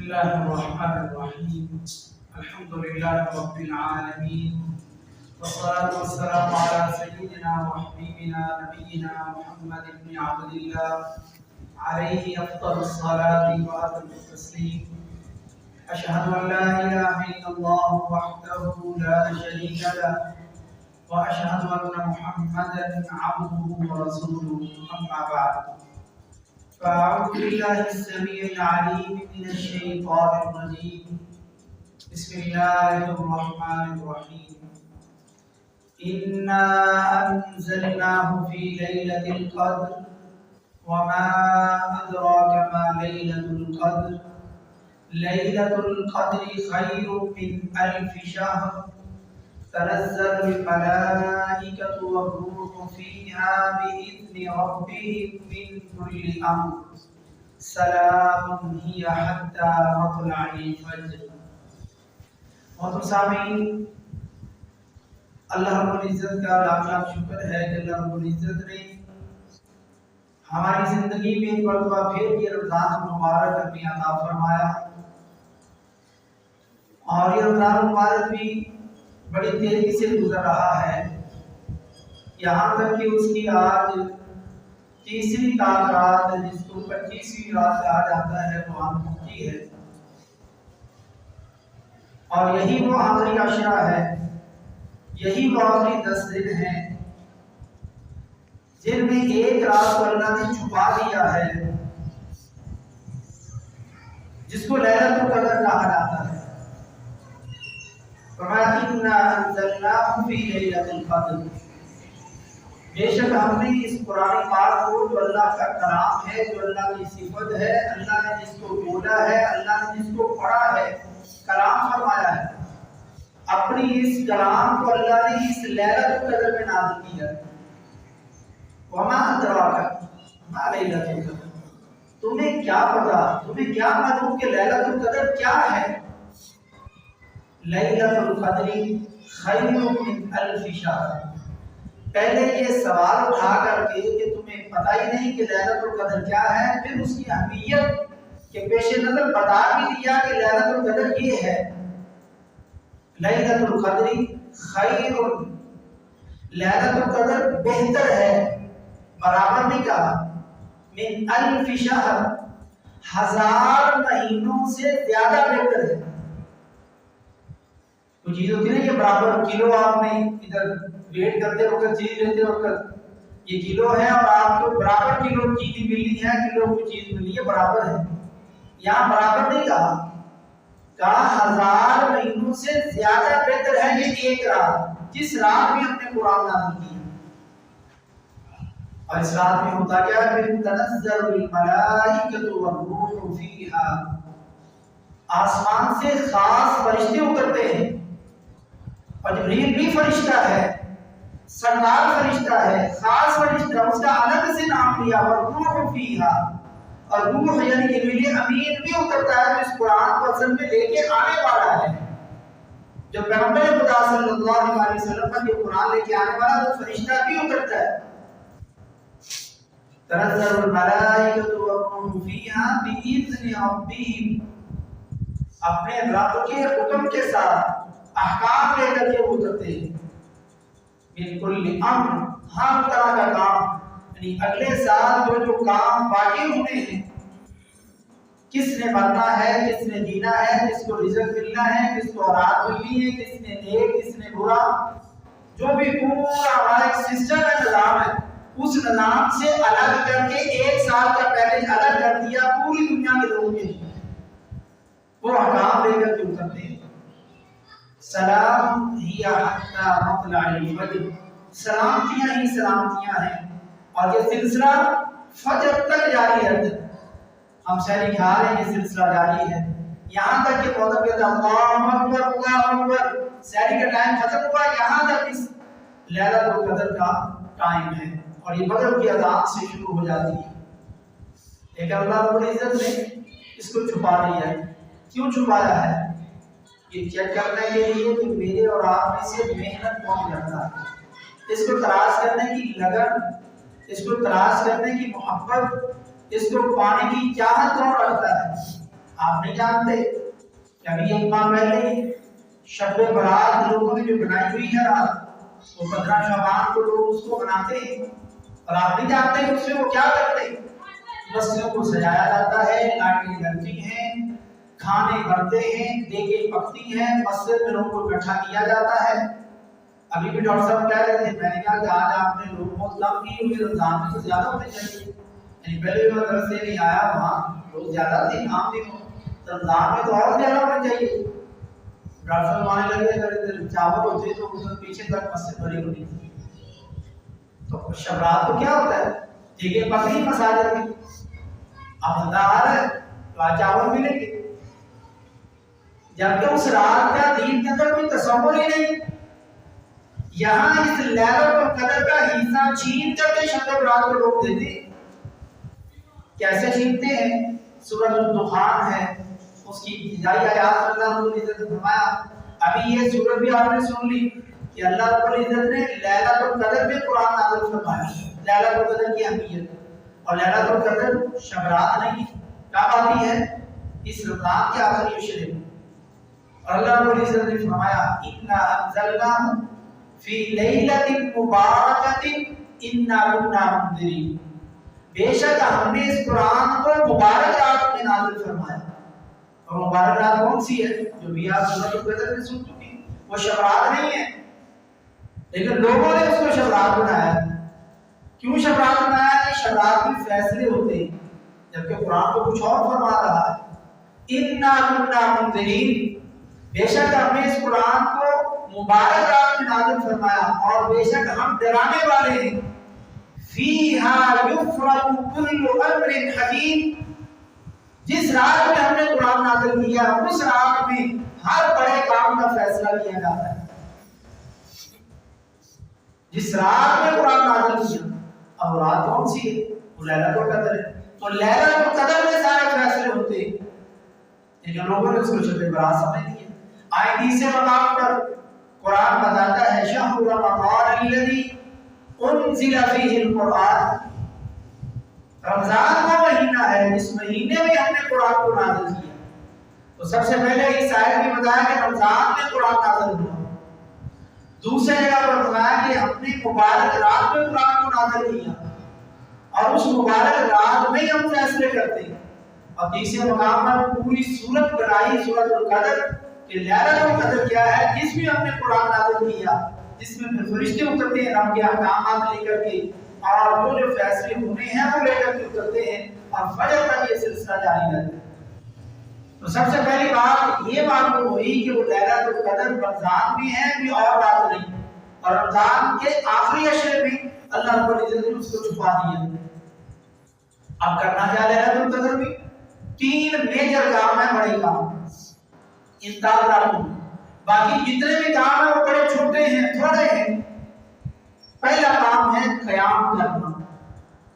الله الرحمن الرحيم. الحمد لله رب العالمين، والصلاة والسلام على سيدنا وحبيبنا نبينا محمد بن عبد الله عليه أفضل الصلاة وأتم التسليم. أشهد أن لا إله إلا الله وحده لا شريك له، وأشهد أن محمدا عبده ورسوله. أما بعد، فأعوذ بالله السميع العليم من الشيطان الرجيم. بسم الله الرحمن الرحيم. إنا أنزلناه في ليلة القدر، وما أدراك ما ليلة القدر. ليلة القدر خير من 1000 شهر. تنزل الملائكة والروح فيها بإذن ربهم من كل أمر. سلام هي حتى مطلع الفجر. محترم سامعین، اللہ رب العزت کا لاکھ لاکھ شکر ہے کہ اللہ رب العزت نے ہماری زندگی میں ایک مرتبہ پھر یہ رمضان مبارک اپنی عطا فرمایا، اور یہ رمضان مبارک بھی بڑی تیزی سے گزر رہا ہے، یہاں تک کہ اس کی آج تیسری رات، جس کو 25ویں رات کہا جاتا ہے، وہ آن پہنچی ہے، اور یہی وہ آخری عشرہ ہے، یہی وہ آخری 10 دن ہیں جن میں ایک رات کو اللہ نے چھپا دیا ہے، جس کو لیلۃ القدر کہا جاتا ہے۔ إِنَّا أَنزَلْنَاهُ فِي لَيْلَةِ الْقَدْرِ۔ بے شک ہم نے اس قرآن پاک کو، جو اللہ کا کلام ہے، جو اللہ کی صفت ہے، اللہ نے جس کو بولا ہے، اللہ نے جس کو پڑھا ہے، کلام فرمایا ہے، اپنی اس کلام کو اللہ نے اس لیلۃ القدر میں نازل کیا ہے۔ وَمَا أَدْرَاكَ مَا لَيْلَةُ الْقَدْرِ۔ تمہیں کیا پتا، تمہیں کیا معلوم کہ لیلۃ القدر کیا ہے؟ لیلۃ القدر خیر من 1000 شہر۔ پہلے یہ سوال اٹھا کر کے کہ تمہیں پتہ ہی نہیں کہ لیلۃ القدر کیا ہے، پھر اس کی اہمیت کے پیش نظر بتا بھی دیا کہ لیلۃ القدر یہ ہے۔ لیلۃ القدر خیر، لیلۃ القدر بہتر ہے، برابر نہیں کہا، من 1000 شہر، 1000 مہینوں سے زیادہ بہتر ہے۔ کوئی چیز ہوتی ہے نا، یہ برابر کلو، آپ نے ادھر ویٹ کرتے وقت چیز لیتے وقت یہ کلو ہے، اور آپ کو برابر کلو چیز ملنی ہے، کلو کو چیز ملنی ہے، برابر ہے۔ یہاں برابر نہیں کہا 1000 مہینوں سے زیادہ بہتر ہے یہ ایک رات، جس رات میں ہم نے قرآن نازل کیا۔ اور اس رات میں ہوتا کیا ہے؟ تنزل الملائکۃ والروح فیہا، آسمان سے خاص فرشتے اترتے ہیں، اور جبریل بھی فرشتہ ہے، سردار فرشتہ ہے، خاص فرشتہ، اس کا الگ سے نام لیا، والروح فیہا، اور روح یعنی جبریل امین بھی اترتا ہے، جو اس قرآن کو اصل میں لے کے آنے والا ہے۔ جو پیغمبر خدا صلی اللہ علیہ وسلم پر یہ قرآن لے کے آنے والا، وہ فرشتہ بھی اترتا ہے۔ تنزل الملائکۃ والروح فیہا بإذن ربہم، اپنے رب کے حکم کے ساتھ احکام لے کر کے اترتے ہیں۔ من کل امر، ہر طرح کا کام، یعنی اگلے سال جو کام باقی ہونے ہیں، کس نے مرنا ہے، کس نے جینا ہے، کس کو رزق ملنا ہے، کس کو اولاد ملنی ہے، کس نے نیک، کس نے برا، جو بھی پورا ہمارا ایک سسٹم ہے، نظام ہے، اس نظام سے الگ کر کے ایک سال کا پہلے الگ کر دیا پوری دنیا کے لوگوں کے لیے، وہ احکام لے کر کے اترتے ہیں۔ سلام ہی حتی مطلع الفجر، سلامتیاں ہی سلامتیاں ہیں، اور یہ سلسلہ فجر تک جاری ہے۔ ہم سحری کھا رہے ہیں، یہ سلسلہ جاری ہے، یہاں تک کہ مولانا کہتا ہے اللہ اکبر اللہ اکبر، سحری کا ٹائم ختم ہوا، یہاں تک اس لیلۃ القدر کا ٹائم ہے، اور یہ مغرب کی اذان سے شروع ہو جاتی ہے۔ لیکن اللہ رب العزت نے اس کو چھپا دیا ہے۔ کیوں چھپایا ہے؟ یہ چیک کرنے کے لیے کہ میرے اور آپ میں سے محنت کون کرتا ہے، اس کو تلاش کرنے کی لگن، اس کو تلاش کرنے کی محبت، اس کو پانے کی چاہت کون رکھتا ہے؟ آپ نہیں جانتے کہ ابھی ایک ماہ پہلے ہی شب برات لوگوں نے جو بنائی ہوئی ہے رات، وہ 15 شعبان کو لوگ اس کو بناتے ہیں، اور آپ نہیں جانتے کہ اس میں وہ کیا کرتے ہیں۔ مسجدوں کو سجایا جاتا ہے، لائٹیں جلتی ہیں، کھانے بنتے ہیں، دیگیں پکتی ہیں، مسجد میں لوگوں کو اکٹھا کیا جاتا ہے۔ ابھی بھی ڈاکٹر صاحب کہہ رہے تھے، میں نے کہا کہ آج آپ نے لوگ بہت کم کی ہوئی، رمضان میں تو زیادہ ہونے چاہیے، یعنی پہلے بھی مدرسے نہیں آیا وہاں لوگ زیادہ تھے عام دنوں، رمضان میں تو اور زیادہ ہونے چاہیے۔ ڈاکٹر صاحب آنے لگے اگر چاول ہوتے تو اس پیچھے تک مسجد بھری ہونی تھی۔ تو شب رات کو کیا ہوتا ہے، دیگیں پکڑی مساجد میں، اب بندہ آ رہا ہے تو آج چاول ملیں گے، جبکہ اس رات کا دین کے اندر کوئی تصور ہی نہیں۔ یہاں اس لیلۃ القدر کا حصہ چھین کر کے شب برات کو لوگ دیتے ہیں۔ کیسے چھینتے ہیں؟ سورۃ الدخان ہے، اس کی ابتدائی آیات میں اللہ رب العزت نے فرمایا، ابھی یہ سورت بھی آپ نے سن لی کہ اللہ رب العزت نے لیلۃ القدر میں قرآن نازل فرمایا، لیلۃ القدر کی اہمیت، اور لیلۃ القدر شب رات نہیں، کب آتی ہے؟ اس رمضان کے آخری عشرے میں۔ اور اللہ رب العزت نے فرمایا، انا انزلناہ فی لیلۃ مبارکۃ انا کنا منذرین، بے شک ہم نے اس قرآن کو مبارک رات میں نازل فرمایا۔ اور مبارک رات کون سی ہے؟ جو بھی آپ سورۃ القدر میں سن چکے، وہ شب رات نہیں ہے، لیکن لوگوں نے اس کو شب رات بنایا۔ کیوں شب رات بنایا ہے؟ شب رات میں فیصلے ہوتے ہیں، جبکہ قرآن کو کچھ اور فرما رہا ہے، انا کنا منذرین، بے شک ہم نے اس قرآن کو مبارک رات میں نازل فرمایا، اور بے شک ہم ڈرانے والے ہیں۔ فیہا یفرق کل امر حکیم، جس رات میں ہم نے قرآن نازل کیا اس رات میں ہر بڑے کام کا فیصلہ کیا جاتا ہے۔ جس رات میں قرآن نازل کیا، اب رات کون سی ہے؟ وہ لیلۃ القدر ہے، تو لیلۃ القدر میں سارے فیصلے ہوتے ہیں، لیکن لوگوں نے اس کو شب برات سمجھ لیا۔ آئے تیسرے مقام پر قرآن بتاتا ہے، شہر رمضان الذی انزل فیہ القرآن، رمضان وہ مہینہ ہے جس مہینے میں ہم نے قرآن کو نازل کیا۔ تو سب سے پہلے اس آیت میں بتایا کہ رمضان میں قرآن نازل ہوا، دوسرے جگہ پر بتایا کہ ہم نے مبارک رات میں قرآن کو نازل کیا، اور اس مبارک رات میں ہم فیصلے کرتے ہیں۔ اور تیسرے مقام پر پوری سورت بنائی، سورۃ القدر، کہ لیلۃ القدر کیا ہے، جس میں ہم نے قرآن نازل کیا، جس میں پھر فرشتے اترتے ہیں رب کے احکامات لے کر کے، اور وہ جو فیصلے ہونے ہیں وہ لے کر کے اترتے ہیں، اور فجر تک یہ سلسلہ جاری رہتا ہے۔ تو سب سے پہلی بات یہ معلوم ہوئی کہ وہ لیلۃ القدر رمضان میں ہے، کوئی اور رات نہیں، اور رمضان کے آخری عشرے میں اللہ رب العزت نے اس کو چھپا دیا۔ اب کرنا کیا لیلۃ القدر میں؟ 3 میجر کام ہیں، بڑے کام، انتظار رکھو، باقی جتنے بھی کام ہیں وہ بڑے چھوٹے ہیں، تھوڑے ہیں۔ پہلا کام ہے قیام کرنا،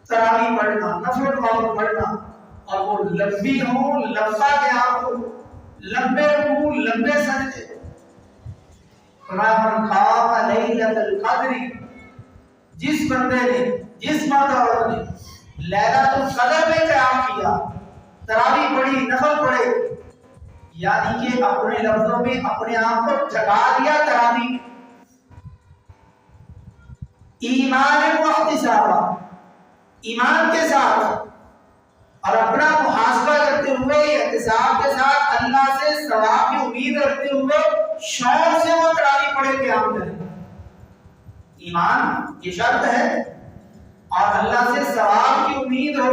تراویح پڑھنا، نفل نوافل پڑھنا، اور وہ لمبی ہو، لمبا قیام ہو، لمبے رکوع، لمبے سجدے۔ من قام لیلۃ القدر، جس بندے نے، جس مرد عورت نے لیلۃ القدر میں قیام کیا، تراویح پڑھی، نفل پڑھے، یعنی کہ اپنے لفظوں میں اپنے آپ کو جگا دیا تراویح، ایمان و احتسابا، ایمان کے ساتھ اور اپنا محاسبہ کرتے ہوئے، احتساب کے ساتھ، اللہ سے ثواب کی امید رکھتے ہوئے شوق سے وہ تراویح پڑھے قیام کرے۔ ایمان یہ شرط ہے، اور اللہ سے ثواب کی امید ہو،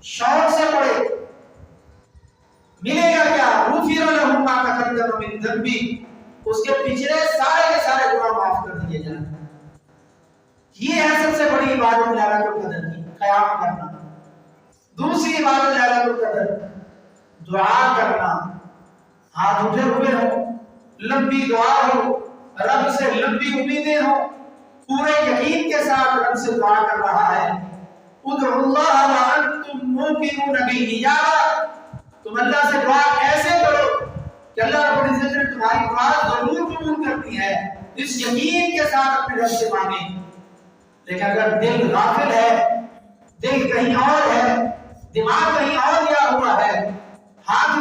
شوق سے پڑھے، ملے گا کیا؟ غفر لہ ما تقدم من ذنبہ، اس کے پچھلے سارے کے سارے گناہ معاف کر دیے جائیں۔ یہ ہے سب سے بڑی عبادت لیلۃ القدر کی، قیام کرنا۔ دوسری عبادت لیلۃ القدر دعا کرنا، ہاتھ اٹھے ہوئے ہوں، لمبی دعا ہو، رب سے لمبی امیدیں ہوں، پورے یقین کے ساتھ رب سے دعا کر رہا ہے۔ ادعوا اللہ وانتم موقنون بالاجابہ، تم اللہ سے دعا ایسے کرو کہ اللہ رب العزت نے تمہاری دعا ضرور قبول کرنی ہے، اس یقین کے ساتھ اپنے رب سے مانگیں۔ لیکن اگر دل غافل ہے، دل کہیں اور ہے، دماغ کہیں اور گیا ہوا ہے، ہاتھ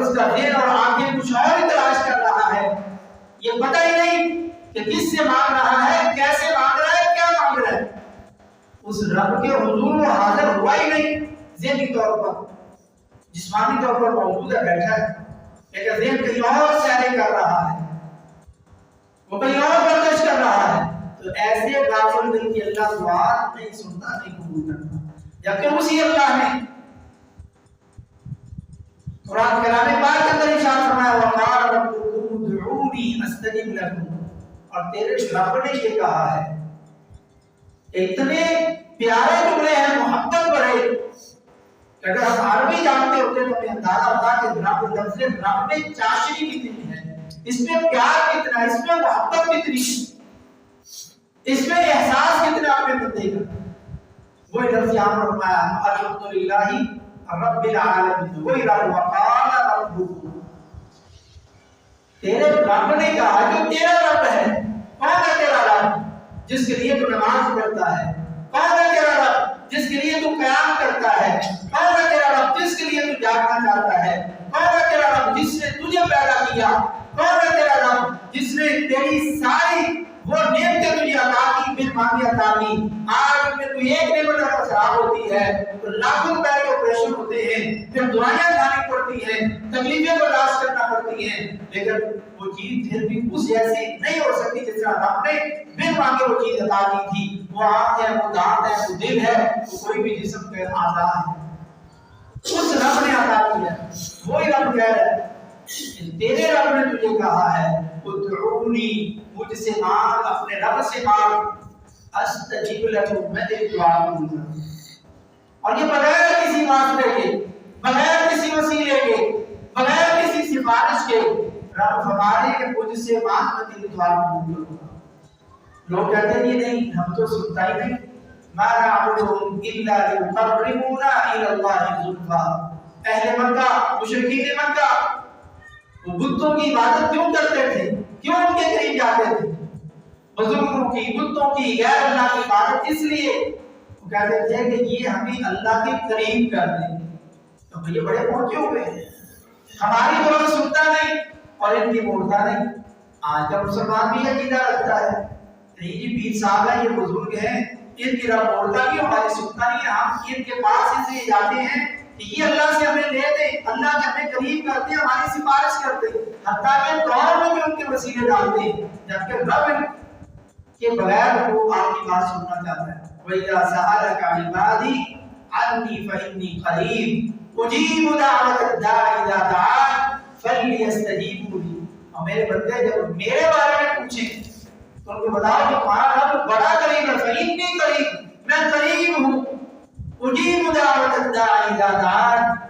اس کا ذہن اور آنکھیں کچھ اور ہی تلاش کر رہا ہے، یہ پتہ ہی نہیں کہ کس سے مانگ رہا ہے، کیسے مانگ رہا ہے، کیا مانگ رہا ہے۔ اس رب کے حضور وہ حاضر ہوا ہی نہیں ذہنی طور پر، جسمانی طور پر موجود ہے، بیٹھا ہے، لیکن ذہن کہیں اور سیرے کر رہا ہے، وہ کہیں اور گردش کر رہا ہے۔ تو ایسے غافل دل کی اللہ دعا نہیں سنتا، نہیں قبول کرتا، جبکہ اسی اللہ نے قرآن کلام پاک کے اندر ارشاد فرمایا وقال ربکم ادعونی استجب لکم، اور تیرے رب نے یہ کہا ہے، اتنے پیارے جملے ہیں، محبت بڑے، کہ اگر ہم عربی جانتے ہوتے تو ہمیں اندازہ ہوتا کہ رب لفظ رب میں چاشنی کتنی ہے، اس میں پیار کتنا ہے، اس میں محبت کتنی ہے، اس میں احساس کتنا اپنے بندے کا۔ وہی لفظ یہاں پر فرمایا الحمدللہ رب العالمین، وہی رب وقال ربکم، تیرے رب نے کہا جو تیرا رب ہے۔ کون ہے تیرا رب؟ جس کے لیے تو نماز پڑھتا ہے۔ کون ہے تیرا رب؟ جس کے لیے تو قیام کرتا ہے۔ کون ہے تیرا رب؟ جس کے لیے تو جاگنا چاہتا ہے۔ کون ہے تیرا رب؟ جس نے تجھے پیدا کیا۔ کون ہے تیرا رب؟ جس نے تیری ساری وہ نعمتیں تجھے عطا کی، بن مانگے عطا کی۔ آج میں کوئی ایک نعمت اگر خراب ہوتی ہے تو لاکھوں روپے کے آپریشن ہوتے ہیں، پھر دوائیاں کھانی پڑتی ہیں، تکلیفیں برداشت کرنا پڑتی ہیں، لیکن وہ چیز پھر بھی اس جیسی نہیں ہو سکتی جس طرح رب نے بن مانگے وہ چیز عطا کی تھی۔ وہ آنکھ ہے، وہ دانت ہے، وہ دل ہے، وہ کوئی بھی جسم کا اعضاء ہے، اس رب نے عطا کیا۔ وہی رب کہہ رہا ہے تیرے رب نے تجھے کہا ہے ادعونی، مجھ سے مانگ، اپنے رب سے مانگ، استجیب لکم، میں تیری دعا قبول کروں گا۔ اور یہ بغیر کسی واسطے کے، بغیر کسی وسیلے کے، بغیر کسی سفارش کے، رب فرمانے کہ مجھ سے مانگ، میں تیری دعا قبول کروں گا۔ لوگ کہتے ہیں یہ نہیں، ہم تو سنتا ہی نہیں، ما نعبدهم الا ليقربونا الى الله زلفى۔ اہل مکہ، مشرکین مکہ وہ بتوں کی عبادت کیوں کرتے تھے؟ کیوں ان کے قریب جاتے تھے؟ بزرگوں کی، بتوں کی، غیر اللہ کی عبادت اس لیے وہ کہتے تھے کہ یہ ہمیں اللہ کے قریب کر دیں۔ تو یہ بڑے پہنچے ہوئے ہیں، ہماری دعا سنتا نہیں اور ان کی موڑتا نہیں۔ آج کا مسلمان بھی عقیدہ رکھتا ہے نہیں جی پیر صاحب ہیں، یہ بزرگ ہیں، ان کی رب موڑتا نہیں، ہماری سنتا نہیں، ہم ان کے پاس اس لیے جاتے ہیں کہ یہ اللہ سے ہمیں لے دے، اللہ کے ہمیں قریب کرتے، ہماری سفارش کرتے، حتیٰ کہ دعا میں بھی ان کے وسیلے ڈالتے، جبکہ رب کے بغیر وہ آپ کی بات سننا چاہتا ہے۔ وَإِذَا سَأَلَكَ عِبَادِي عَنِّي فَإِنِّي قَرِيبٌ أُجِيبُ دَعْوَةَ الدَّاعِ إِذَا دَعَانِ فَلْيَسْتَجِیبُوا لِی۔ اور میرے بندے جب میرے بارے میں پوچھیں تو ان کو بتاؤ کہ تمہارا رب بڑا قریب ہے، فَإِنِّي قَرِیب، میں قریب ہوں، اجیب دعوت الداعی اذا دعان۔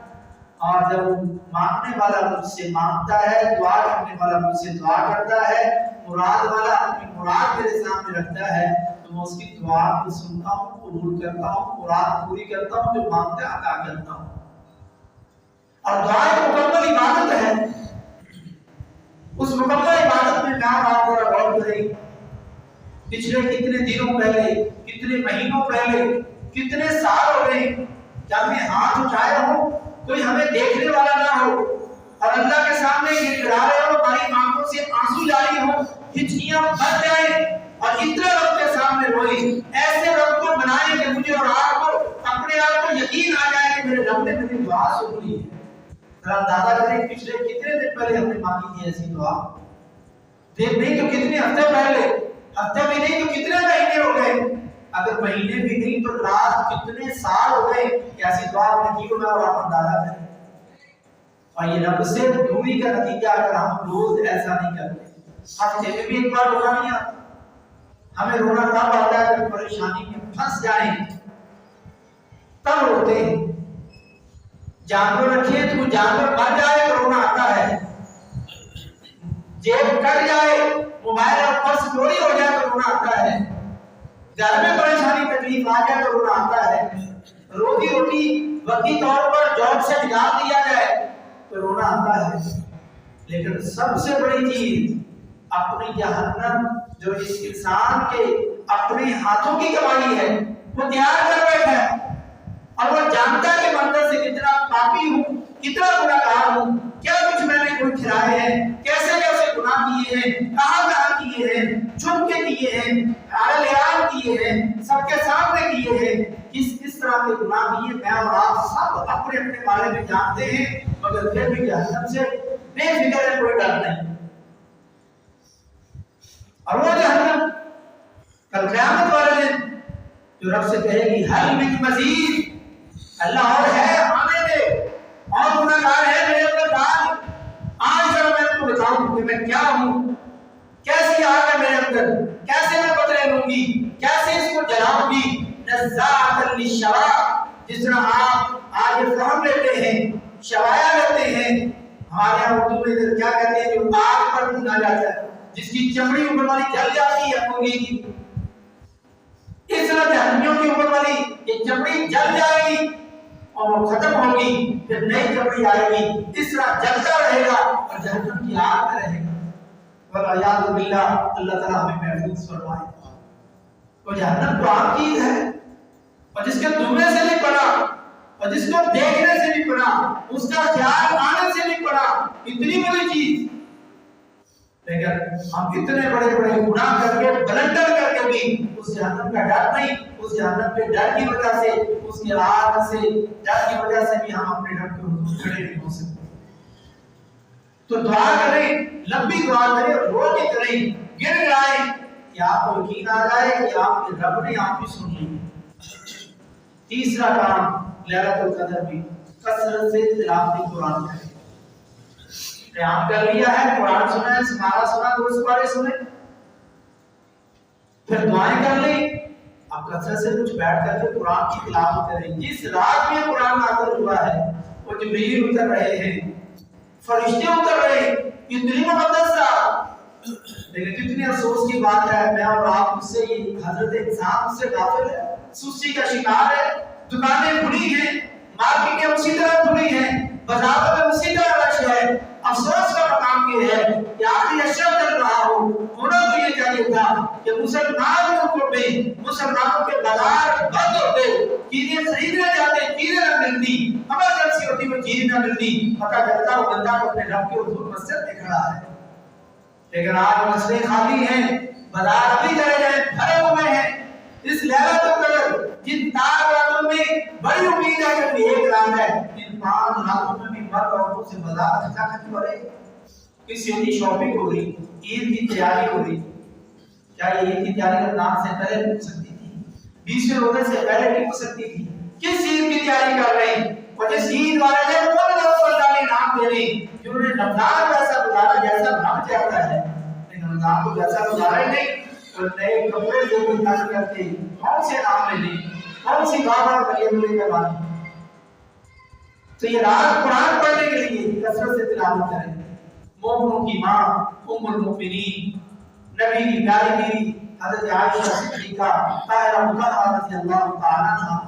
اور جب مانگنے والا مجھ سے مانگتا ہے، دعا کرنے والا مجھ سے دعا کرتا ہے، مراد والا اپنی مراد میرے سامنے رکھتا ہے، تو میں اس کی دعا کو سنتا ہوں، قبول کرتا ہوں، مراد پوری کرتا ہوں، جو مانگتا ہے عطا کرتا ہوں۔ اور دعا ایک مکمل عبادت ہے۔ اس مکمل عبادت میں کام آپ ذرا غور کریں، پچھلے کتنے دنوں پہلے، کتنے مہینوں پہلے، کتنے سال ہو گئے جب ہمیں ہاتھ اٹھائے ہوں، کوئی ہمیں دیکھنے والا نہ ہو اور اللہ کے سامنے گڑگڑا رہے ہو، ہماری آنکھوں سے آنسو جاری ہو، ہچکیاں بھر جائیں اور اتنے رب کے سامنے روئے، ایسے رب کو بنائیں کہ مجھے اور آپ کو اپنے آپ کو یقین آ جائے کہ میرے رب نے میری دعا سن لی ہے۔ ذرا اندازہ کریں پچھلے کتنے دن پہلے ہم نے مانگی تھی ایسی دعا، دن نہیں تو کتنے ہفتے پہلے، ہفتے بھی نہیں تو کتنے مہینے ہو گئے، اگر مہینے بھی نہیں تو رات کتنے سال ہو گئے کہ ایسی دعا ہم نے کی ہوگا، اور آپ اندازہ کریں۔ اور یہ رب سے دوری کا نتیجہ اگر ہم روز ایسا نہیں کرتے، ہفتے میں بھی ایک بار رونا نہیں آتا، ہمیں رونا تب آتا ہے کہ پریشانی میں پھنس جائیں تب روتے ہیں، جانور رکھے تو جانور مر جائے تو رونا آتا ہے، جیب کٹ جائے، موبائل اور پرس چوری ہو جائے تو رونا آتا ہے، گھر میں پریشانی تکلیف آ جائے تو رونا آتا ہے، روزی روٹی وقتی طور پر جاب سے نکال دیا جائے تو رونا آتا ہے، لیکن سب سے بڑی چیز اپنی جہنم جو اس انسان کے اپنے ہاتھوں کی کمائی ہے وہ تیار کر بیٹھا ہے، اور وہ جانتا ہے کہ بندے سے کتنا پاپی ہوں، کتنا گناہگار ہوں، کیا اور آپ سب اپنے اپنے بارے میں جانتے ہیں، مگر پھر بھی جہنم سے بے فکر ہے، کوئی ڈر نہیں۔ اور وہ جہنم کل قیامت والے دن جو رب سے کہے گی حل من مزید، اللہ اور ہے آنے دے، اور گناہگار ہے میرے اندر ڈال، آج ذرا میں کو بتاؤں کہ میں کیا ہوں، کیسی آگ ہے میرے اندر، کیسے میں بدلے لوں گی، کیسے اس کو جلاؤں گی۔ نزاعۃ للشوا، جس طرح آپ آج فہم لیتے ہیں، شوایا لیتے ہیں، ہمارے یہاں اردو میں کیا کہتے ہیں، جو آگ پر بھونا جاتا ہے، جس کی چمڑی اوپر والی جل جاتی ہے مرغی کی، اس طرح جہنمیوں کی اوپر والی یہ چمڑی جل جائے گی اور وہ ختم ہوگی، پھر نئی چمڑی آئے گی، اس طرح جلتا رہے گا اور جہنم کی آگ میں رہے گا۔ والعیاذ باللہ، اللہ تعالیٰ ہمیں محفوظ فرمائے۔ وہ جہنم تو آپ کی ہے، اور جس کے دھوئے سے نہیں پڑا اور جس کو دیکھنے سے نہیں پڑا، اس کا خیال آنے سے نہیں پڑا، اتنی بڑی چیز، لیکن ہم اتنے بڑے بڑے گناہ کر کے بلنڈر کر کے بھی اس جہنم کا ڈر نہیں، اس جہنم کے ڈر کی وجہ سے، اس کی آگ سے ڈر کی وجہ سے بھی ہم اپنے رب کے حضور کھڑے نہیں ہو سکتے۔ تو دعا کریں، لمبی دعا کریں، رو کے کریں، گر جائیں کہ آپ کو یقین آ جائے کہ آپ کے رب نے آپ کی سن لی۔ تیسرا کام لیلۃ القدر بھی کثرت سے تلاوت قرآن کریں۔ قیام کر لیا ہے، قرآن سنا ہے، سمارا سنا، درست پڑھے سنے، پھر دعائیں کر لیں، اب کثرت سے کچھ بیٹھ کر کے قرآن کی تلاوت کریں۔ جس رات میں قرآن نازل ہوا ہے وہ جبریل اتر رہے ہیں، فرشتے اتر رہے ہیں، اتنی مقدس رات، لیکن کتنی افسوس کی بات ہے میں اور آپ اس سے حضرت انسان سے غافل ہے، سستی کا شکار ہے۔ دکانیں کھلی ہیں، مارکیٹیں اسی طرح کھلی ہیں، بازاروں میں اسی طرح رش ہے۔ افسوس کا مقام یہ ہے کہ آخری اشرا چل رہا ہو، ہونا تو یہ چاہیے تھا کہ مسلمانوں میں مسلمانوں کے بازار بند ہوتے، چیزیں خریدنے جاتے، چیزیں نہ ملتی، ایمرجنسی ہوتی وہ چیز نہ ملتی، پتہ چلتا وہ بندہ کو اپنے رب کے حضور مسجد میں کھڑا ہے۔ لیکن آج مسجدیں خالی ہیں، بازار ابھی چلے جائیں بھرے ہوئے ہیں۔ اس لیلۃ القدر جن 4 راتوں میں بڑی امید ہے کہ ایک رات ہے، ان 5 راتوں میں بھی مرد عورتوں سے بازار کھچا کھچی ہو رہی، کسی کی شاپنگ ہو رہی، عید کی تیاری ہو رہی۔ کیا یہ عید کی تیاری رمضان سے پہلے ہو سکتی تھی؟ 20 روزے سے پہلے نہیں ہو سکتی تھی؟ کس عید کی تیاری کر رہے ہیں؟ اور جس عید والے نے وہ لوگوں کو اللہ نے انعام دے دی جنہوں نے رمضان ویسا گزارا جیسا رب چاہتا ہے، لیکن رمضان کو ویسا گزارا ہی نہیں، اور نئے کپڑے جو بھی خرچ کرتے کون سے نام لے لیں، کون سی بابا مریم لے کے بانی۔ تو یہ رات قرآن پڑھنے کے لیے کثرت سے تلاوت کریں۔ مومنوں کی ماں ام المؤمنین، نبی کی پیاری بیوی حضرت عائشہ صدیقہ طاہرہ مطہرہ رضی اللہ تعالیٰ عنہا،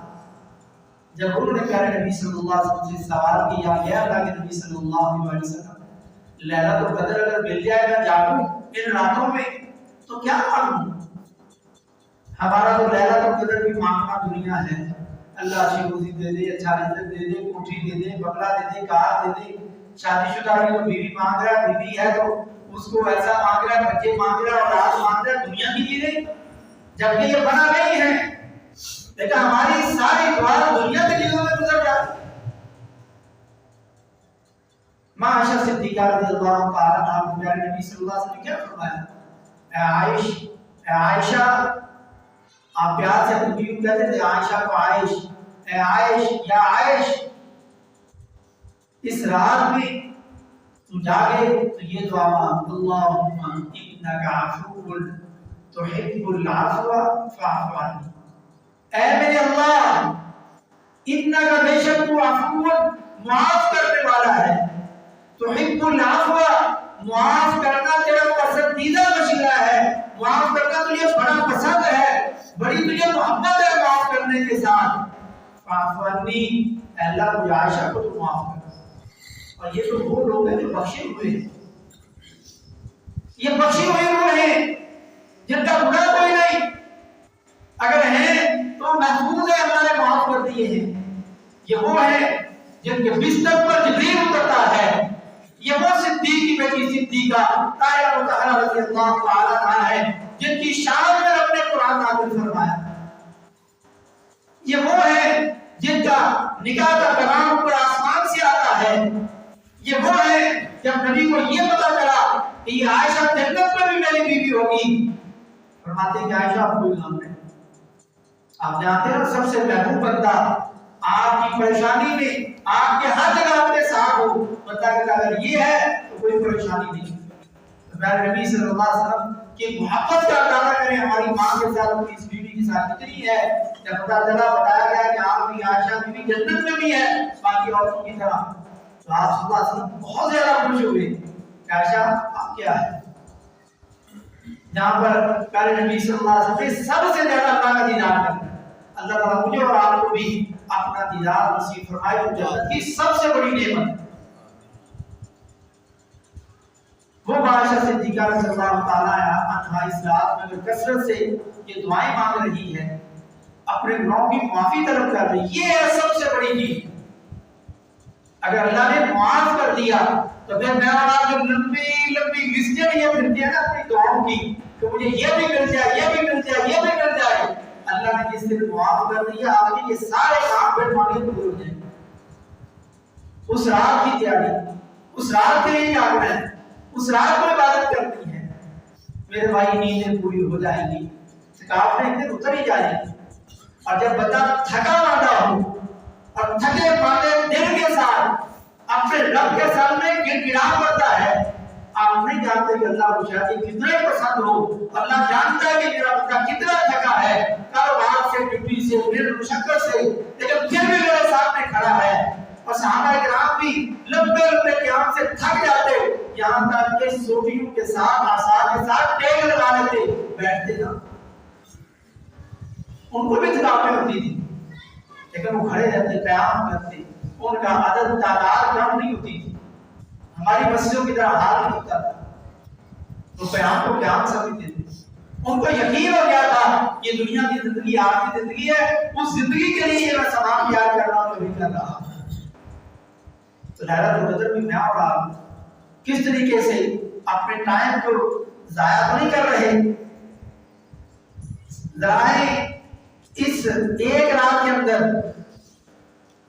جب انہوں نے پیارے نبی صلی اللہ علیہ وسلم سے سوال کیا کہ اللہ کے نبی صلی اللہ علیہ وسلم، لیلۃ القدر اگر مل جائے گا جاگوں ان راتوں میں تو کیا مانگوں؟ ہمارا تو لیلۃ القدر بھی مانگنا دنیا ہے، اللہ اچھی روزی دے دے، اچھا رزق دے دے، کوٹھی دے دے، بنگلہ دے دے، کار دے دے، شادی شدہ ہے تو بیوی مانگ رہا ہے، بیوی ہے تو اس کو ایسا مانگ رہا ہے، بچے مانگ رہا ہے، اولاد مانگ رہا ہے، دنیا کی چیزیں، جبکہ یہ بنا نہیں ہے، لیکن ہماری ساری دعا دنیا کی چیزوں میں گزر جاتی۔ ماں عائشہ صدیقہ رضی اللہ تعالیٰ عنہا پیارے نبی صلی اللہ علیہ وسلم نے کیا فرمایا؟ اے عائشہ، آپ پیار سے اپنی بیوی کہتے تھے عائشہ کو عائش، اے عائش یا عائش، اس رات میں تو جاگے تو یہ دعا مانگ، اللہم انک عفو تحب العفو فاعف عنی، اے میرے اللہ، انک بے شک تو عفو معاف کرنے والا ہے، تحب العفو معاف کرنا تیرا پسندیدہ مشغلہ ہے، معاف کرنا تجھے بڑا پسند ہے، بڑی تجھے محبت ہے معاف کرنے کے ساتھ، فاعف عنی، اے اللہ مجھے عائشہ کو تو معاف کر۔ اور یہ تو وہ لوگ ہیں جو بخشے ہوئے ہیں، یہ بخشے ہوئے لوگ ہیں جن کا گناہ کوئی نہیں، اگر ہیں تو محفوظ ہے، اللہ نے معاف کر دیے ہیں۔ یہ وہ ہیں جن کے بستر پر جبریل اترتا ہے، یہ وہ صدیق کی بیٹی صدیقہ طاہرہ مطہرہ رضی اللہ تعالیٰ عنہا ہے جن کی شان میں رب نے قرآن نازل فرمایا۔ یہ وہ ہیں جن کا نکاح کا پیغام اوپر آسمان سے آتا ہے، یہ وہ ہے جب نبی کو یہ پتا چلا کہ یہ عائشہ جنت میں بھی میری بیوی ہوگی، فرماتے ہیں کہ عائشہ آپ کوئی غم نہیں، آپ جانتے ہیں سب سے محبوب بندہ آپ کی پریشانی میں آپ کے ہر جگہ آپ کے ساتھ ہو، بندہ کہتا اگر یہ ہے تو کوئی پریشانی نہیں۔ میرے نبی صلی اللہ علیہ وسلم کی محبت کا اندازہ کریں ہماری ماں کے ساتھ، اپنی اس بیوی کے ساتھ کتنی ہے۔ جب پتہ چلا بتایا گیا کہ آپ کی عائشہ بیوی جنت میں بھی ہے باقی عورتوں کی طرح، تو آپ صلی اللہ علیہ وسلم بہت زیادہ خوش ہوئے کہ عائشہ آپ کیا ہے۔ جہاں پر پیارے نبی صلی اللہ علیہ وسلم سب سے زیادہ اللہ کا دیدار کرنا ہے، اللہ تعالیٰ مجھے اور آپ کو بھی اپنا دیدار نصیب فرمائے، جو جنت کی سب سے بڑی نعمت ہے۔ وہ عائشہ صدیقہ رضی اللہ تعالیٰ عنہا اس رات میں جو کثرت سے یہ دعائیں مانگ رہی ہے، اپنے گناہوں کی معافی طلب کر رہی ہے، یہ ہے سب سے بڑی چیز۔ اگر اللہ نے معاف کر دیا تو پھر میں اور آپ جو لمبی لمبی لسٹیں یہ پھرتی ہے نا اپنی دعاؤں کی کہ مجھے یہ بھی مل جائے، یہ بھی مل جائے، یہ بھی مل جائے، اللہ نے جس دن معاف کر دیا آپ کے یہ سارے کام پھر مانگے پورے ہو جائیں۔ اس رات کی تیاری، اس رات کے لیے جاگنا ہے، اس رات کو عبادت کرنی ہے، میرے بھائی نیندیں پوری ہو جائیں گی، تھکاوٹیں ایک دن اتر ہی جائیں گی۔ اور جب بندہ تھکا ماندہ ہو اور تھکے ماندے دل کے ساتھ اپنے رب کے سامنے گر گرا پڑتا ہے، آپ نہیں جانتے کہ اللہ کو شاید کتنے پسند ہو، اللہ جانتا ہے کہ میرا بندہ کتنا تھکا ہے کاروبار سے، ڈیوٹی سے، میرے مشقت سے، لیکن پھر بھی میرے سامنے کھڑا ہے۔ اور صحابہ کرام بھی لمبے لمبے قیام سے تھک جاتے، یہاں تک کہ سوٹیوں کے ساتھ عصا کے ساتھ ٹیک لگا لیتے، بیٹھتے نہ، ان کو بھی تھکاوٹیں ہوتی تھی لیکن وہ کھڑے رہتے، قیام کرتے، ان کا عدد تعداد کم نہیں ہوتی تھی، ہماری مسجدوں کی طرح حال نہیں ہوتا تھا، تو قیام کو قیام سمجھتے تھے۔ ان کو یقین ہو گیا تھا یہ دنیا کی زندگی آخری زندگی ہے، اس زندگی کے لیے میں سامان تیار کر رہا ہوں، کبھی کر رہا ہوں۔ تو لیلۃ القدر میں میں اور آپ کس طریقے سے اپنے ٹائم کو ضائع تو نہیں کر رہے، ذرائع اس ایک رات کے اندر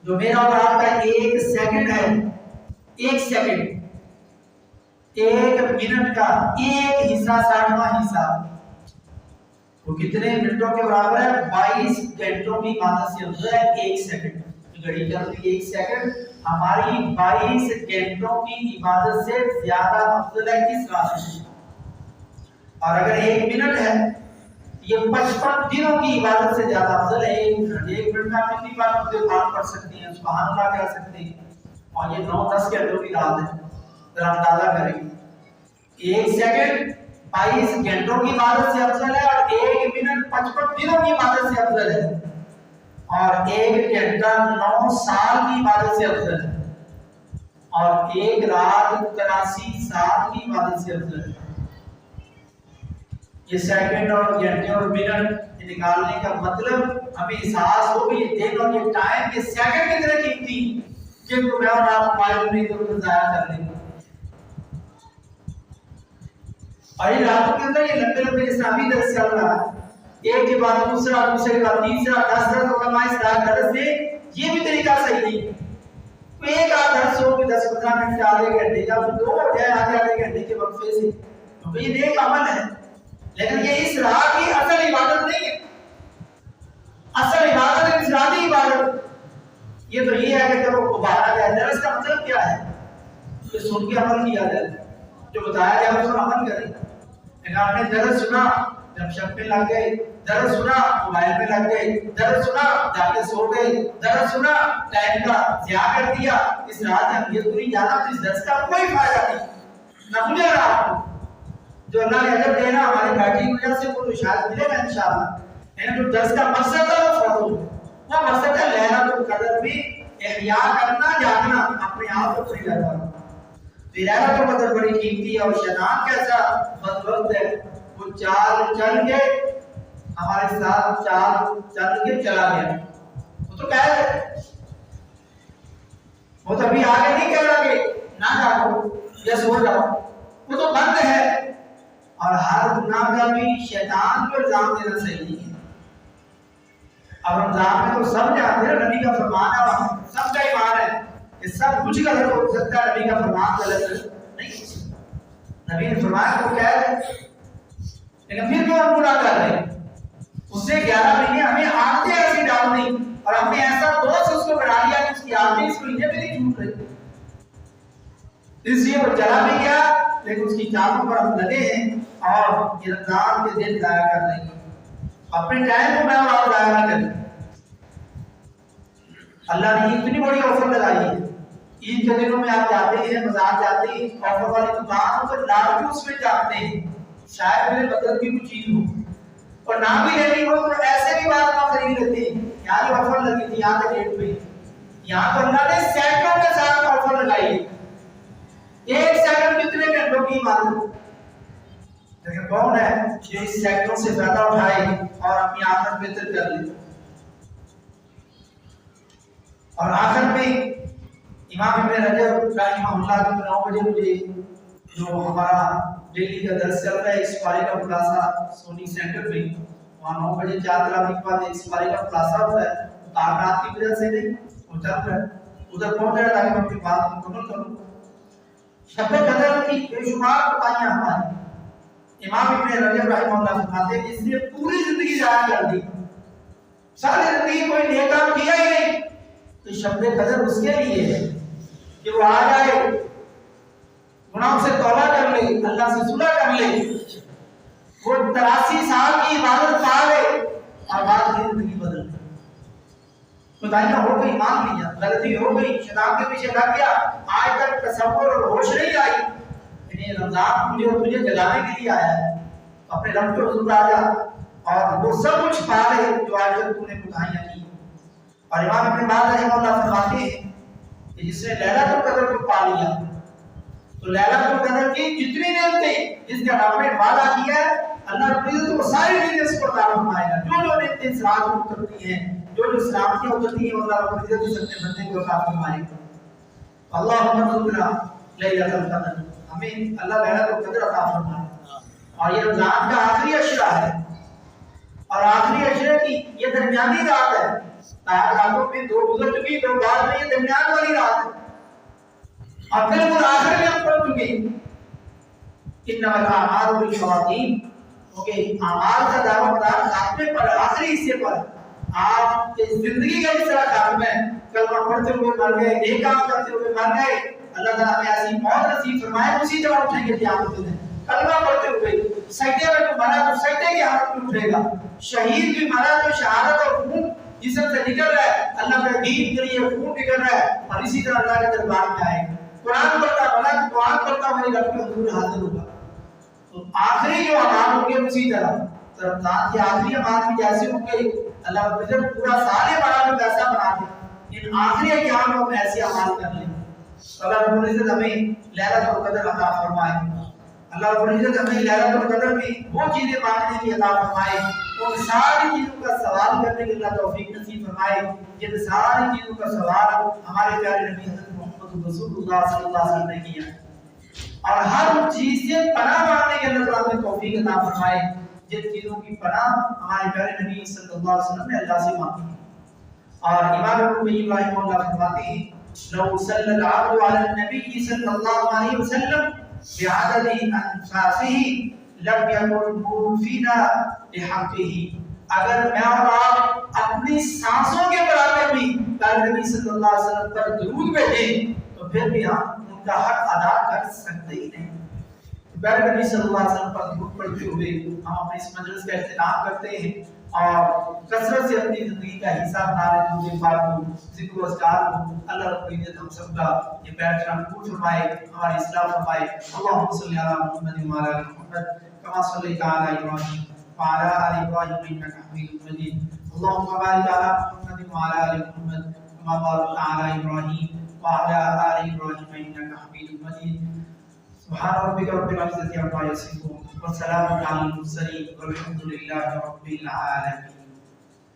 جو میرا اور آپ کا ایک سیکنڈ ہے، ایک سیکنڈ، ایک منٹ کا ایک حصہ، 60واں حصہ، وہ کتنے منٹوں کے برابر ہے؟ 22 گھنٹوں کی عبادت سے افضل ہے ایک سیکنڈ۔ گھڑی چلتی ہے ایک سیکنڈ، ہماری 22 گھنٹوں کی عبادت سے زیادہ افضل ہے اس رات میں۔ اور اگر ایک منٹ ہے یہ 55 دنوں کی عبادت سے زیادہ افضل ہے۔ ایک منٹ میں آپ کتنی بار قرآن پڑھ سکتے ہیں، سبحان اللہ کہہ سکتے ہیں، اور یہ 9-10 گھنٹوں کی رات ہے، ذرا اندازہ کریں۔ ایک سیکنڈ 22 گھنٹوں کی عبادت سے افضل ہے، اور ایک منٹ 55 دنوں کی عبادت سے افضل ہے، اور ایک گھنٹہ 9 سال کی عبادت سے افضل ہے، اور ایک رات 83 سال کی عبادت سے افضل ہے۔ یہ سیکنڈ اور گھنٹے اور منٹ نکالنے کا مطلب ہمیں احساس ہو کہ یہ دن اور یہ ٹائم، یہ سیکنڈ کتنے قیمتی جن کو میں اور آپ معلوم نہیں تو ضائع کر دیں گے۔ اور ان راتوں کے اندر یہ لمبے لمبے اسلامی درس چل رہا ہے، ایک کے بعد دوسرا، دوسرے کے بعد تیسرا، 10 علماء اسلام درس سے، یہ بھی طریقہ صحیح نہیں۔ ایک آدھ درس ہو کہ 10-15 منٹ کے آدھے گھنٹے، یا پھر 2 ہو جائے آدھے گھنٹے کے وقفے سے، تو یہ نیک عمل ہے، لیکن یہ اس رات کی اصل عبادت نہیں ہے۔ اصل عبادت انفرادی عبادت یہ تو یہ ہے کہ جب وہ ابھارا جائے۔ درس کا مطلب کیا ہے؟ کہ سن کے عمل کیا جائے، جو بتایا جائے اس پر عمل کریں۔ لیکن آپ نے درس سنا، جب شب میں لگ گئے، درس سنا موبائل میں لگ گئے، درس سنا جا کے سو گئے، درس سنا ٹائم کا ضیاع کر دیا، اس رات میں یہ پوری جانا تو اس درس کا کوئی فائدہ نہیں، نہ مجھے نہ آپ کو۔ جو اللہ نے اجر دینا ہماری بیٹی کی وجہ سے وہ تو شاید ملے گا انشاءاللہ، لیکن جو درس کا مقصد ہے وہ فرض ہے، وہ مقصد ہے لیلۃ القدر بھی احیاء کرنا، جاگنا، اپنے آپ کو پوری کرنا۔ لیلۃ القدر بڑی قیمتی ہے، اور شیطان کیسا بدبخت ہے، وہ چال چل کے ہمارے ساتھ چال چل کے چلا گیا۔ وہ تو قید ہے، وہ تو ابھی آگے نہیں کہہ رہا کہ نہ جاؤ یا سو جاؤ، وہ تو بند ہے۔ اور ہر گناہ کا بھی شیطان کو الزام دینا صحیح نہیں ہے۔ اب رمضان میں تو سب جانتے ہیں نبی کا فرمان ہے، اور سب کا ایمان ہے کہ سب کچھ غلط ہو سکتا ہے، نبی کا فرمان غلط نہیں ہو سکتا۔ نبی نے فرمایا کو کہہ دے، لیکن پھر بھی ہم پورا کر رہے ہیں۔ اس سے 11 مہینے ہمیں عادتیں ایسی ڈال دی اور ہم نے ایسا دوست اس کو بنا لیا کہ اس کی عادتیں اس مہینے میں نہیں چھوٹ رہی، اس لیے وہ چلا بھی گیا، لیکن اس کی چالوں پر ہم لگے ہیں اور یہ رمضان کے دن ضائع کر رہے ہیں۔ اپنے ٹائم کو میں اور ضائع نہ کریں۔ اللہ نے اتنی بڑی آفر لگائی ہے، عید کے دنوں میں آپ جاتے ہیں بازار جاتے ہیں، آفر والی دکان پر لا کے اس میں جاتے ہیں، شاید میرے بدل کی کوئی چیز ہو اور نہ بھی لینی ہو تو ایسے بھی بات نہ خرید لیتے ہیں، یہاں جو آفر لگی تھی یہاں کے ریٹ پہ، یہاں تو اللہ نے سیکنڈوں کے ساتھ آفر لگائی ہے، 1 سیکنڈ کتنے گھنٹوں کی معلوم، لیکن کون ہے جو اس سیکنڈوں سے فائدہ اٹھائے اور اپنی آخرت بہتر کر لے۔ اور آخر میں امام ابن رجب رحمہ اللہ کے 9 بجے مجھے جو ہمارا ڈیلی کا درس چل رہا ہے اس پارے کا خلاصہ سونی سینٹر میں، وہاں 9 بجے 4 کلاس کے بعد اس پارے کا خلاصہ ہوتا ہے، رات کی وجہ سے نہیں وہ چل رہا ہے، ادھر پہنچ رہا تاکہ میں اپنی بات مکمل کروں۔ شب قدر کی بے شمار بتائیاں ہماری، امام ابن رجب رحمہ اللہ فرماتے ہیں جس نے پوری زندگی ضائع کر دی، ساری زندگی کوئی نیک کام کیا ہی نہیں، تو شب قدر اس کے لیے ہے کہ وہ آ جائے، گناہوں سے توبہ کر لے، اللہ سے صلح کر لے، وہ 83 سال کی عبادت پا لے اور بعد کی زندگی بدل لے۔ خدائیاں ہو گئی، مان لیا، غلطی ہو گئی، شیطان کے پیچھے لگ گیا، آج تک تصور اور ہوش نہیں آئی، لیکن رمضان مجھے اور تجھے جگانے کے لیے آیا ہے، اپنے رب کے حضور آ جا اور وہ سب کچھ پا لے جو آج تک تو نے خدائیاں کی۔ اور امام ابن باز رحمہ اللہ فرماتے ہیں کہ جس نے لیلۃ القدر کو پا لیا تو لیلۃ القدر کی جتنی نعمتیں جس کا رب نے وعدہ کیا ہے اللہ رب العزت وہ ساری چیزیں اس کو عطا فرمائے گا، جو نعمتیں اسلام کو اترتی ہیں، جو سلامتیاں اترتی ہیں، اللہ رب العزت اس اپنے بندے کو عطا فرمائے گا۔ اللہم ارزقنا لیلۃ القدر، ہمیں اللہ لیلۃ القدر عطا فرمائے۔ اور یہ رمضان کا آخری عشرہ ہے اور آخری عشرے کی یہ درمیانی رات ہے، راتوں میں 2 گزر چکی، 2 بعد میں یہ درمیان والی رات ہے اور بالکل آخر میں ہم پڑھ چکے انما الاعمال بالخواتیم، کیونکہ اعمال کا دعویٰ مدار خاتمے پر، آخری حصے پر، آپ کی زندگی کا اس طرح خاتمہ ہے، کلمہ پڑھتے ہوئے مر گئے، نیک کام کرتے ہوئے مر گئے، اللہ تعالیٰ ہمیں ایسی موت نصیب فرمائے، اسی طرح اٹھیں گے قیامت کے دن، کلمہ پڑھتے ہوئے، سجدے میں تو مرا تو سجدے کی حالت میں اٹھے گا، شہید بھی مرا تو شہادت اور خون جسم سے نکل رہا ہے، اللہ کے دین کے لیے خون نکل رہا ہے اور اسی طرح اللہ کے دربار میں آئے گا، قرآن پڑھتا بڑا دعا کرتا میرے رب کے حضور حاضر ہوگا۔ تو آخری جو اعمال ہوں گے اسی طرح رمضان کے آخری اعمال بھی جیسے ہوں گے، اللہ رب العزت پورا سال بڑا میں ویسا بنا دے، ان آخری ایام میں ہم ایسے اعمال کر لیں، اللہ رب العزت ہمیں لیلۃ القدر عطا فرمائے، اللہ رب العزت ہمیں لیلۃ القدر میں وہ چیزیں مانگنے کی عطا فرمائے، ان ساری چیزوں کا سوال کرنے کی اللہ توفیق نصیب فرمائے، جن ساری چیزوں کا سوال ہمارے پیارے نبی حضرت محمد رسول اللہ صلی اللہ علیہ وسلم نے کیا، اور ہر چیز سے پناہ مانگنے کی اللہ تعالیٰ نے توفیق عطا فرمائے، جن چیزوں کی پناہ ہمارے پیارے نبی صلی اللہ علیہ وسلم نے اللہ سے مانگی۔ اور امام ابن قیم رحمہ اللہ فرماتے ہیں لو صلی العبد علی النبی صلی اللہ علیہ وسلم بعدد انفاسہ لم یکن موفینا بحقہ، اگر میں اور آپ اپنی سانسوں کے برابر بھی پیارے نبی صلی اللہ علیہ وسلم پر درود بھیجیں تو پھر بھی ہم ان کا حق ادا کر سکتے ہی نہیں۔ پیارے نبی صلی اللہ علیہ وسلم پر درود پڑھتے ہوئے ہم اپنے اس مجلس کا اختتام کرتے ہیں اور کثرت سے اپنی زندگی کا حصہ بنا لیتے ہیں بات کو، ذکر و اذکار کو، اللہ رب العزت ہم سب کا یہ بیٹھ قبول فرمائے، ہماری اصلاح فرمائے۔ اللہم صلی علی محمد وعلی آل محمد کما صلیت علی ابراہیم وعلی آل ابراہیم انک حمید مجید، اللہم بارک علی محمد وعلی آل محمد کما بارکت علی ابراہیم وعلی آل ابراہیم انک حمید مجید۔ سبحان ربک رب العزت عما یصفون وسلام علی المرسلین والحمد للہ رب العالمین۔